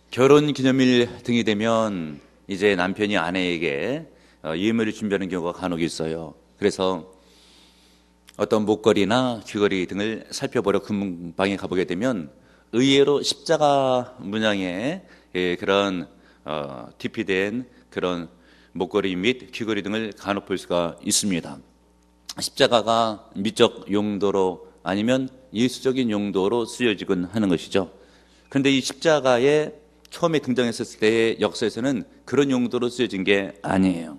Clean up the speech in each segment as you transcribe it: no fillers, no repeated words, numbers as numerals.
결혼 기념일 등이 되면 이제 남편이 아내에게 예물을 준비하는 경우가 간혹 있어요. 그래서 어떤 목걸이나 귀걸이 등을 살펴보러 금방에 가보게 되면 의외로 십자가 문양의 그런 디피된 그런 목걸이 및 귀걸이 등을 간혹 볼 수가 있습니다. 십자가가 미적 용도로 아니면 예수적인 용도로 쓰여지곤 하는 것이죠. 그런데 이 십자가에 처음에 등장했을 때의 역사에서는 그런 용도로 쓰여진 게 아니에요.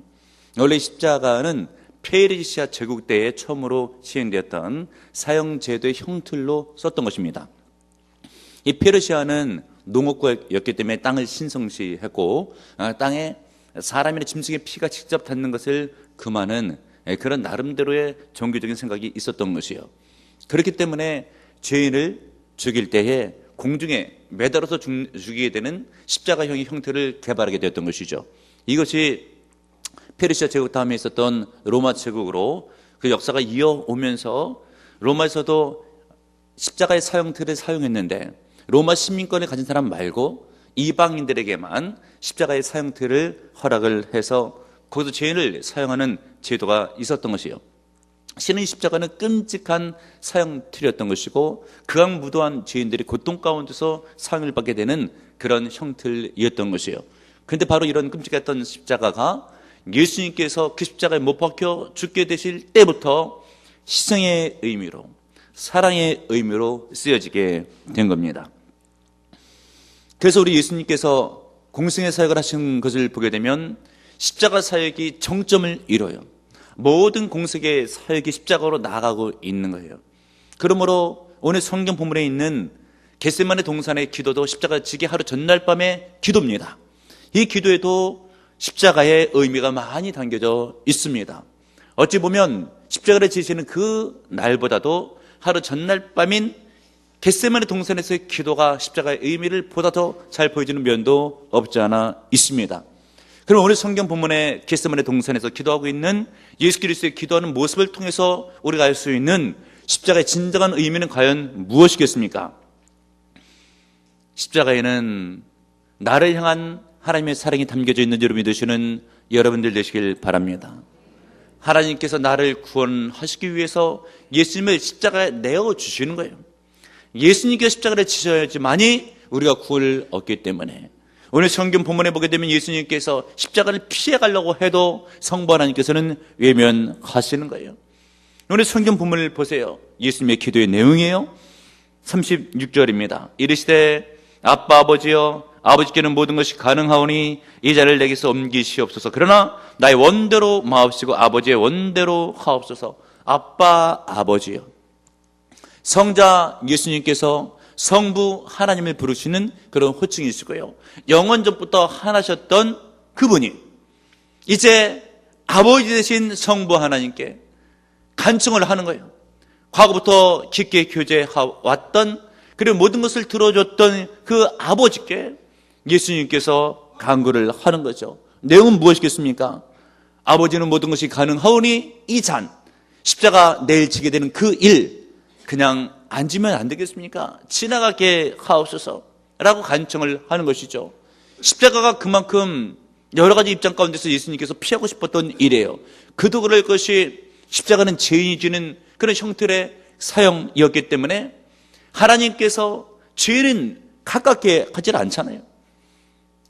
원래 십자가는 페르시아 제국 때에 처음으로 시행되었던 사형제도의 형틀로 썼던 것입니다. 이 페르시아는 농업국이었기 때문에 땅을 신성시했고 땅에 사람이나 짐승의 피가 직접 닿는 것을 금하는 그런 나름대로의 종교적인 생각이 있었던 것이요. 그렇기 때문에 죄인을 죽일 때에 공중에 매달아서 죽이게 되는 십자가형의 형태를 개발하게 되었던 것이죠. 이것이 페르시아 제국 다음에 있었던 로마 제국으로 그 역사가 이어오면서 로마에서도 십자가의 사형틀을 사용했는데 로마 시민권을 가진 사람 말고 이방인들에게만 십자가의 사형틀을 허락을 해서 거기서 죄인을 사용하는 제도가 있었던 것이에요. 신의 십자가는 끔찍한 사형틀이었던 것이고 극악무도한 죄인들이 고통 가운데서 사형을 받게 되는 그런 형틀이었던 것이에요. 그런데 바로 이런 끔찍했던 십자가가 예수님께서 그 십자가에 못 박혀 죽게 되실 때부터 희생의 의미로, 사랑의 의미로 쓰여지게 된 겁니다. 그래서 우리 예수님께서 공생의 사역을 하신 것을 보게 되면 십자가 사역이 정점을 이뤄요. 모든 공생의 사역이 십자가로 나아가고 있는 거예요. 그러므로 오늘 성경 본문에 있는 겟세마네 동산의 기도도 십자가 지기 하루 전날 밤의 기도입니다. 이 기도에도 십자가의 의미가 많이 담겨져 있습니다. 어찌 보면 십자가를 지시는 그 날보다도 하루 전날 밤인 겟세마네 동산에서의 기도가 십자가의 의미를 보다 더 잘 보여주는 면도 없지 않아 있습니다. 그럼 오늘 성경 본문에 겟세마네 동산에서 기도하고 있는 예수 그리스도의 기도하는 모습을 통해서 우리가 알 수 있는 십자가의 진정한 의미는 과연 무엇이겠습니까? 십자가에는 나를 향한 하나님의 사랑이 담겨져 있는 줄 믿으시는 여러분들 되시길 바랍니다. 하나님께서 나를 구원하시기 위해서 예수님을 십자가에 내어주시는 거예요. 예수님께서 십자가를 지셔야지만이 우리가 구원을 얻기 때문에 오늘 성경 본문에 보게 되면 예수님께서 십자가를 피해가려고 해도 성부 하나님께서는 외면하시는 거예요. 오늘 성경 본문을 보세요. 예수님의 기도의 내용이에요. 36절입니다. 이르시되 아빠 아버지여 아버지께는 모든 것이 가능하오니 이 자를 내게서 옮기시옵소서. 그러나 나의 원대로 마옵시고 아버지의 원대로 하옵소서. 아빠 아버지여. 성자 예수님께서 성부 하나님을 부르시는 그런 호칭이시고요. 영원 전부터 하나셨던 그분이 이제 아버지 되신 성부 하나님께 간청을 하는 거예요. 과거부터 깊게 교제해왔던 그리고 모든 것을 들어줬던 그 아버지께 예수님께서 간구를 하는 거죠. 내용은 무엇이겠습니까? 아버지는 모든 것이 가능하오니 이 잔, 십자가 내일 지게 되는 그 일 그냥 앉으면 안 되겠습니까? 지나가게 하옵소서라고 간청을 하는 것이죠. 십자가가 그만큼 여러 가지 입장 가운데서 예수님께서 피하고 싶었던 일이에요. 그도 그럴 것이 십자가는 죄인이 지는 그런 형틀의 사형이었기 때문에 하나님께서 죄인은 가깝게 하질 않잖아요.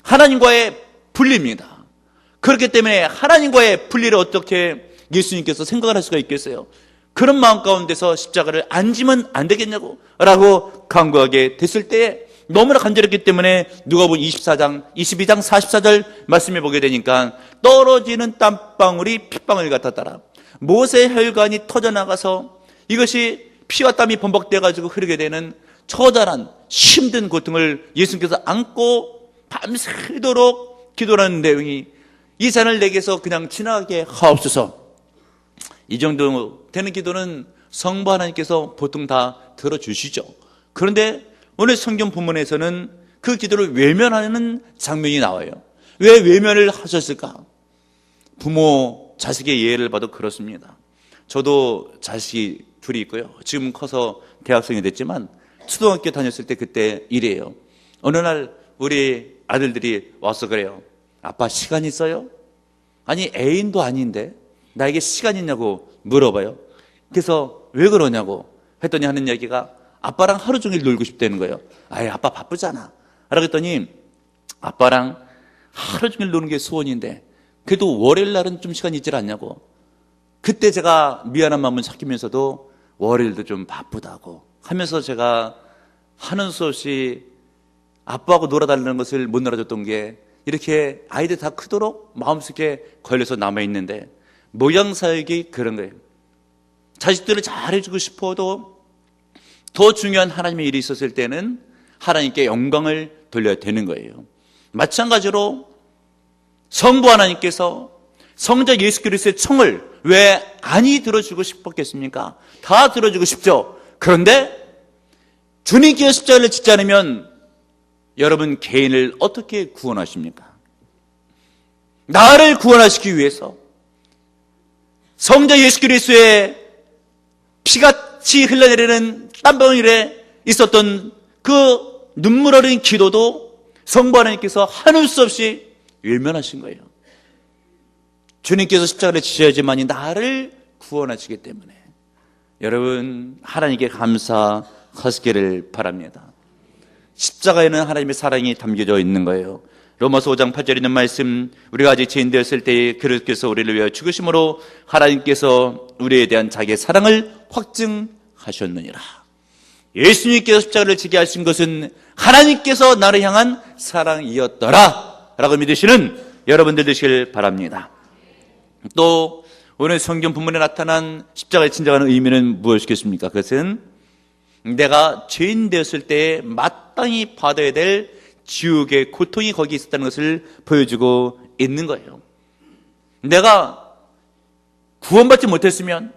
하나님과의 분리입니다. 그렇기 때문에 하나님과의 분리를 어떻게 예수님께서 생각을 할 수가 있겠어요? 그런 마음 가운데서 십자가를 앉으면 안 되겠냐고 라고 간구하게 됐을 때에 너무나 간절했기 때문에 누가복음 22장 44절 말씀해 보게 되니까 떨어지는 땀방울이 핏방울 같았더라. 모세의 혈관이 터져나가서 이것이 피와 땀이 범벅되어 가지고 흐르게 되는 처절한 힘든 고통을 예수님께서 안고 밤새도록 기도하는 내용이 이 잔을 내게서 그냥 지나가게 하옵소서. 이 정도 되는 기도는 성부 하나님께서 보통 다 들어주시죠. 그런데 오늘 성경 본문에서는 그 기도를 외면하는 장면이 나와요. 왜 외면을 하셨을까? 부모 자식의 예를 봐도 그렇습니다. 저도 자식이 둘이 있고요. 지금 커서 대학생이 됐지만 초등학교 다녔을 때 그때 일이에요. 어느 날 우리 아들들이 와서 그래요. 아빠 시간 있어요? 아니 애인도 아닌데 나에게 시간 있냐고 물어봐요. 그래서 왜 그러냐고 했더니 하는 얘기가 아빠랑 하루 종일 놀고 싶다는 거예요. 아예 아빠 바쁘잖아 라고 했더니 아빠랑 하루 종일 노는 게 소원인데 그래도 월요일 날은 좀 시간이 있질 않냐고. 그때 제가 미안한 마음을 삭히면서도 월요일도 좀 바쁘다고 하면서 제가 하는 수 없이 아빠하고 놀아달라는 것을 못 놀아줬던 게 이렇게 아이들 다 크도록 마음속에 걸려서 남아있는데 모양사역이 그런 거예요. 자식들을 잘해주고 싶어도 더 중요한 하나님의 일이 있었을 때는 하나님께 영광을 돌려야 되는 거예요. 마찬가지로 성부 하나님께서 성자 예수 그리스도의 청을 왜 안이 들어주고 싶었겠습니까? 다 들어주고 싶죠. 그런데 주님께서 십자가를 짓지 않으면 여러분 개인을 어떻게 구원하십니까? 나를 구원하시기 위해서 성자 예수 그리스도의 피같이 흘러내리는 땀방울에 있었던 그 눈물 어린 기도도 성부 하나님께서 하늘 수 없이 외면하신 거예요. 주님께서 십자가를 지셔야지만이 나를 구원하시기 때문에 여러분 하나님께 감사하시기를 바랍니다. 십자가에는 하나님의 사랑이 담겨져 있는 거예요. 로마서 5장 8절에 있는 말씀, 우리가 아직 죄인 되었을 때에 그리스도께서 우리를 위하여 죽으심으로 하나님께서 우리에 대한 자기의 사랑을 확증하셨느니라. 예수님께서 십자가를 지게 하신 것은 하나님께서 나를 향한 사랑이었더라 라고 믿으시는 여러분들 되시길 바랍니다. 또 오늘 성경 본문에 나타난 십자가의 진정한 의미는 무엇이겠습니까? 그것은 내가 죄인 되었을 때에 마땅히 받아야 될 지옥의 고통이 거기 있었다는 것을 보여주고 있는 거예요. 내가 구원받지 못했으면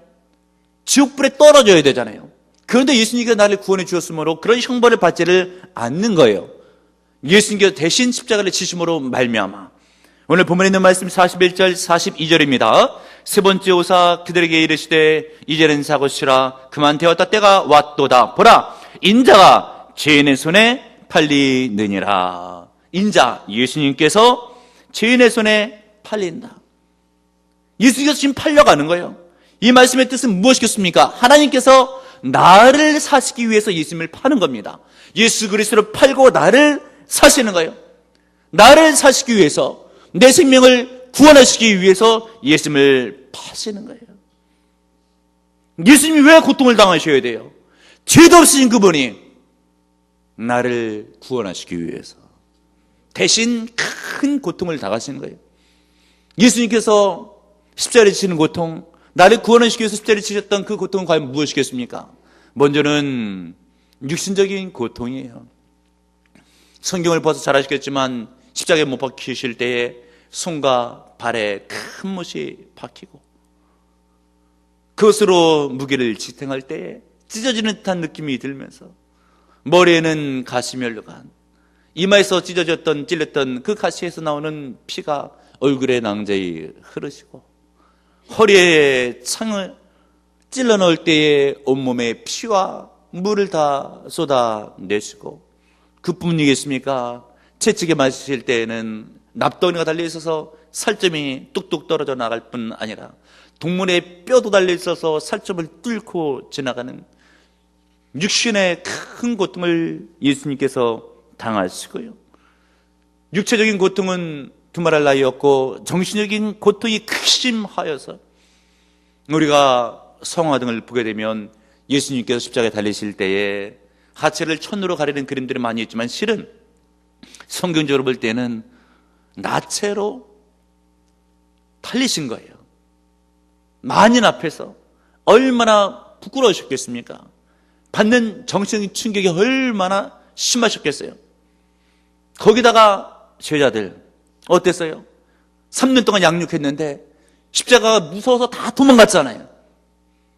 지옥불에 떨어져야 되잖아요. 그런데 예수님께서 나를 구원해 주었으므로 그런 형벌을 받지를 않는 거예요. 예수님께서 대신 십자가를 지심으로 말미암아. 오늘 본문에 있는 말씀 41절 42절입니다. 세 번째 오사 그들에게 이르시되 이제는 사고시라 그만 되었다 때가 왔도다. 보라 인자가 죄인의 손에 팔리느니라. 인자 예수님께서 죄인의 손에 팔린다. 예수님께서 지금 팔려가는 거예요. 이 말씀의 뜻은 무엇이겠습니까? 하나님께서 나를 사시기 위해서 예수님을 파는 겁니다. 예수 그리스도를 팔고 나를 사시는 거예요. 나를 사시기 위해서 내 생명을 구원하시기 위해서 예수님을 파시는 거예요. 예수님이 왜 고통을 당하셔야 돼요? 죄도 없으신 그분이 나를 구원하시기 위해서 대신 큰 고통을 당하시는 거예요. 예수님께서 십자가를 지시는 고통, 나를 구원하시기 위해서 십자가를 지셨던 그 고통은 과연 무엇이겠습니까? 먼저는 육신적인 고통이에요. 성경을 봐서 잘 아시겠지만 십자가에 못 박히실 때에 손과 발에 큰 못이 박히고 그것으로 무게를 지탱할 때에 찢어지는 듯한 느낌이 들면서 머리에는 가시면류관, 이마에서 찔렸던 그 가시에서 나오는 피가 얼굴에 낭자히 흐르시고 허리에 창을 찔러 넣을 때에 온몸에 피와 물을 다 쏟아내시고 그뿐이겠습니까? 채찍에 맞으실 때에는 납덩이가 달려있어서 살점이 뚝뚝 떨어져 나갈 뿐 아니라 동물의 뼈도 달려있어서 살점을 뚫고 지나가는 육신의 큰 고통을 예수님께서 당하시고요. 육체적인 고통은 두말할 나위 없고 정신적인 고통이 극심하여서 우리가 성화 등을 보게 되면 예수님께서 십자가에 달리실 때에 하체를 천으로 가리는 그림들이 많이 있지만 실은 성경적으로 볼 때는 나체로 달리신 거예요. 만인 앞에서 얼마나 부끄러우셨겠습니까? 받는 정신적인 충격이 얼마나 심하셨겠어요. 거기다가 제자들 어땠어요? 3년 동안 양육했는데 십자가가 무서워서 다 도망갔잖아요.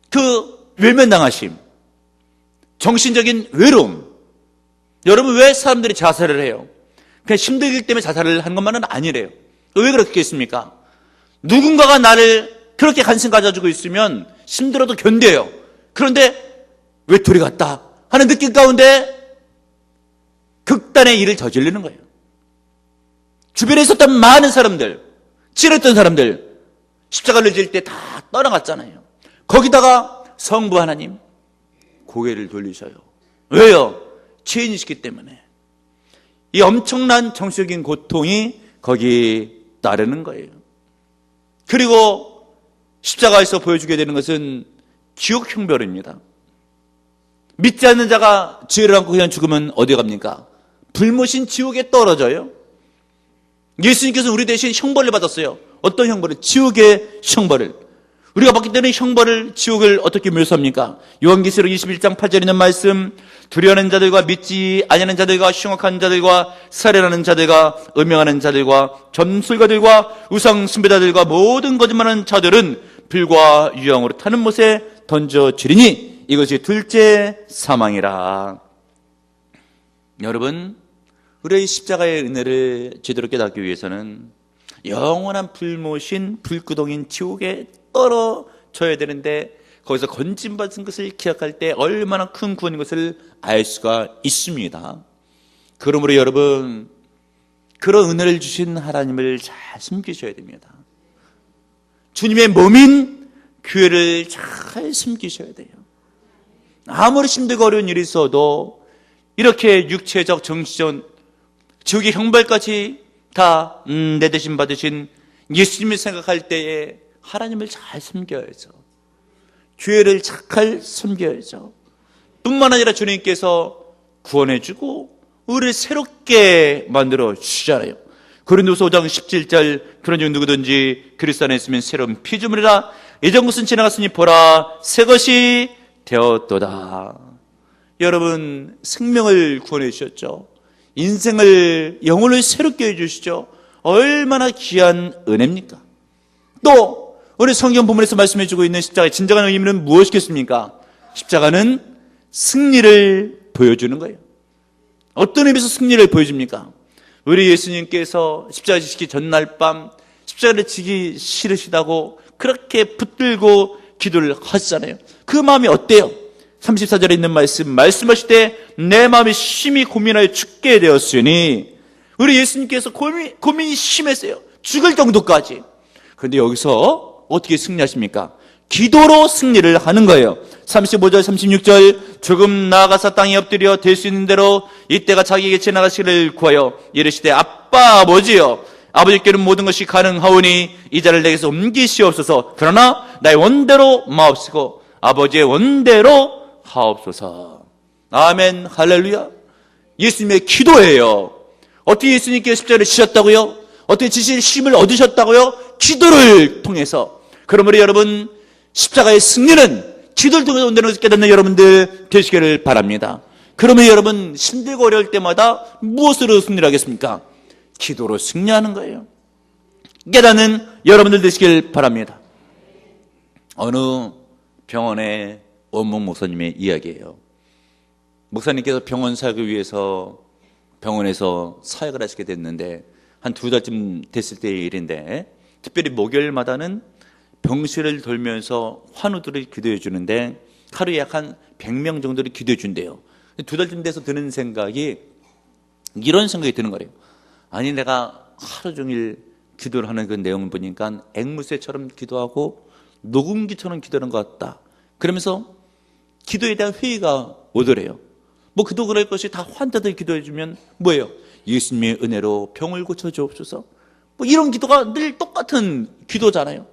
그 외면당하심, 정신적인 외로움. 여러분 왜 사람들이 자살을 해요? 그냥 힘들기 때문에 자살을 하는 것만은 아니래요. 왜 그렇겠습니까? 누군가가 나를 그렇게 관심 가져주고 있으면 힘들어도 견뎌요. 그런데 외톨이 같다 하는 느낌 가운데 극단의 일을 저지르는 거예요. 주변에 있었던 많은 사람들, 찌렸던 사람들, 십자가를 질 때 다 떠나갔잖아요. 거기다가 성부 하나님 고개를 돌리셔요. 왜요? 죄인이시기 때문에. 이 엄청난 정신적인 고통이 거기 따르는 거예요. 그리고 십자가에서 보여주게 되는 것은 지옥 형벌입니다. 믿지 않는 자가 죄를 안고 그냥 죽으면 어디 갑니까? 불못인 지옥에 떨어져요. 예수님께서 우리 대신 형벌을 받았어요. 어떤 형벌을? 지옥의 형벌을. 우리가 받기 때문에 형벌을, 지옥을 어떻게 묘사합니까? 요한계시록 21장 8절에 있는 말씀, 두려워하는 자들과 믿지 아니하는 자들과 흉악한 자들과 살인하는 자들과 음행하는 자들과 점술가들과 우상 숭배자들과 모든 거짓말하는 자들은 불과 유황으로 타는 못에 던져지리니 이것이 둘째 사망이라. 여러분, 우리의 십자가의 은혜를 제대로 깨닫기 위해서는 영원한 불못인 불구덩인 지옥에 떨어져야 되는데, 거기서 건짐받은 것을 기억할 때 얼마나 큰 구원인 것을 알 수가 있습니다. 그러므로 여러분, 그런 은혜를 주신 하나님을 잘 숨기셔야 됩니다. 주님의 몸인 교회를 잘 숨기셔야 돼요. 아무리 힘들고 어려운 일이 있어도 이렇게 육체적, 정신적, 지옥의 형벌까지 다 내 대신 받으신 예수님을 생각할 때에 하나님을 잘 섬겨야죠. 교회를 잘 섬겨야죠. 뿐만 아니라 주님께서 구원해주고 우리를 새롭게 만들어 주시잖아요. 고린도서 5장 17절, 그런즉 누구든지 그리스도 안에 있으면 새로운 피조물이라 예전 것은 지나갔으니 보라 새 것이 되었도다. 여러분, 생명을 구원해 주셨죠. 인생을, 영혼을 새롭게 해주시죠. 얼마나 귀한 은혜입니까? 또 우리 성경 본문에서 말씀해주고 있는 십자가의 진정한 의미는 무엇이겠습니까? 십자가는 승리를 보여주는 거예요. 어떤 의미에서 승리를 보여줍니까? 우리 예수님께서 십자가 지시기 전날 밤 십자가를 지기 싫으시다고 그렇게 붙들고 기도를 하시잖아요. 그 마음이 어때요? 34절에 있는 말씀하실 때 내 마음이 심히 고민하여 죽게 되었으니, 우리 예수님께서 고민이 심했어요. 죽을 정도까지. 그런데 여기서 어떻게 승리하십니까? 기도로 승리를 하는 거예요. 35절 36절, 조금 나아가서 땅에 엎드려 될 수 있는 대로 이때가 자기에게 지나가시기를 구하여 이르시되 아빠 아버지여, 아버지께는 모든 것이 가능하오니 이 자를 내게서 옮기시옵소서. 그러나 나의 원대로 마옵시고 아버지의 원대로 하옵소서. 아멘, 할렐루야. 예수님의 기도예요. 어떻게 예수님께 십자가를 지셨다고요? 어떻게 지실 힘을 얻으셨다고요? 기도를 통해서. 그러므로 여러분, 십자가의 승리는 기도를 통해서 온다는 것을 깨닫는 여러분들 되시기를 바랍니다. 그러면 여러분, 힘들고 어려울 때마다 무엇으로 승리를 하겠습니까? 기도로 승리하는 거예요. 깨닫는 여러분들 되시길 바랍니다. 어느 병원의 원목 목사님의 이야기예요. 목사님께서 병원 사역을 위해서 병원에서 사역을 하시게 됐는데 한 2달쯤 됐을 때의 일인데, 특별히 목요일마다는 병실을 돌면서 환우들을 기도해 주는데 하루에 약 한 100명 정도를 기도해 준대요. 2달쯤 돼서 드는 생각이, 이런 생각이 드는 거예요. 아니, 내가 하루 종일 기도를 하는 그 내용을 보니까 앵무새처럼 기도하고 녹음기처럼 기도하는 것 같다. 그러면서 기도에 대한 회의가 오더래요. 뭐 그도 그럴 것이 다 환자들 기도해 주면 뭐예요? 예수님의 은혜로 병을 고쳐주옵소서. 뭐 이런 기도가 늘 똑같은 기도잖아요.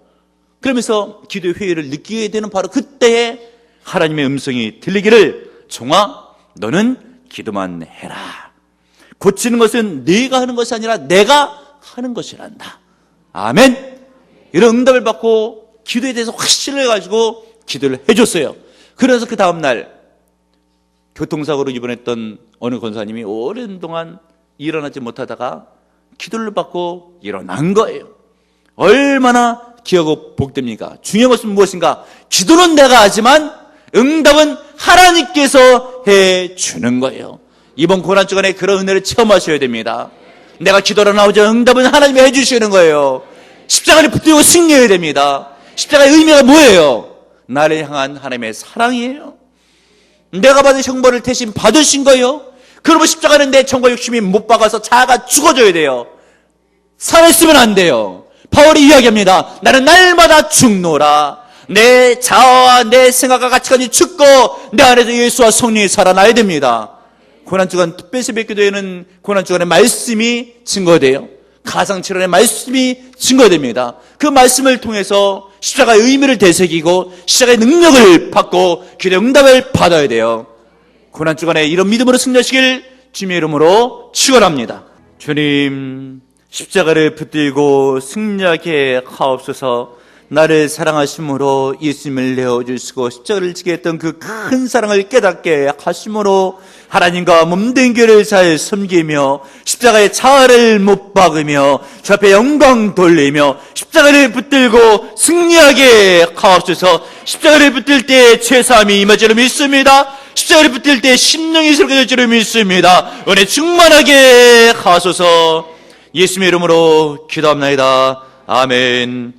그러면서 기도의 회의를 느끼게 되는 바로 그때에 하나님의 음성이 들리기를, 종아, 너는 기도만 해라. 고치는 것은 네가 하는 것이 아니라 내가 하는 것이란다. 아멘. 이런 응답을 받고 기도에 대해서 확신을 가지고 기도를 해줬어요. 그래서 그 다음날 교통사고로 입원했던 어느 권사님이 오랜 동안 일어나지 못하다가 기도를 받고 일어난 거예요. 얼마나 기하고 복됩니까? 중요한 것은 무엇인가? 기도는 내가 하지만 응답은 하나님께서 해주는 거예요. 이번 고난 주간에 그런 은혜를 체험하셔야 됩니다. 내가 기도로 나오죠. 응답은 하나님이 해주시는 거예요. 십자가를 붙들고 승리해야 됩니다. 십자가의 의미가 뭐예요? 나를 향한 하나님의 사랑이에요. 내가 받은 형벌을 대신 받으신 거예요. 그러면 십자가는 내 정과 욕심이 못 박아서 자아가 죽어져야 돼요. 살아있으면 안 돼요. 바울이 이야기합니다. 나는 날마다 죽노라. 내 자아와 내 생각과 가치관이 죽고 내 안에서 예수와 성령이 살아나야 됩니다. 고난주간 특별 새벽기도에는 고난주간의 말씀이 증거돼요. 가상칠언의 말씀이 증거됩니다. 그 말씀을 통해서 십자가의 의미를 되새기고 십자가의 능력을 받고 기도의 응답을 받아야 돼요. 고난주간에 이런 믿음으로 승리하시길 주님의 이름으로 축원합니다. 주님, 십자가를 붙들고 승리하게 하옵소서. 나를 사랑하심으로 예수님을 내어주시고 십자가를 지게 했던 그 큰 사랑을 깨닫게 하심으로 하나님과 몸된 교를 잘 섬기며 십자가의 자아를 못 박으며 주 앞에 영광 돌리며 십자가를 붙들고 승리하게 하옵소서. 십자가를 붙들 때 죄사함이 임할 줄을 믿습니다. 십자가를 붙들 때 심령이 새롭게 될 줄을 믿습니다. 은혜 충만하게 하소서. 예수님의 이름으로 기도합나이다. 아멘.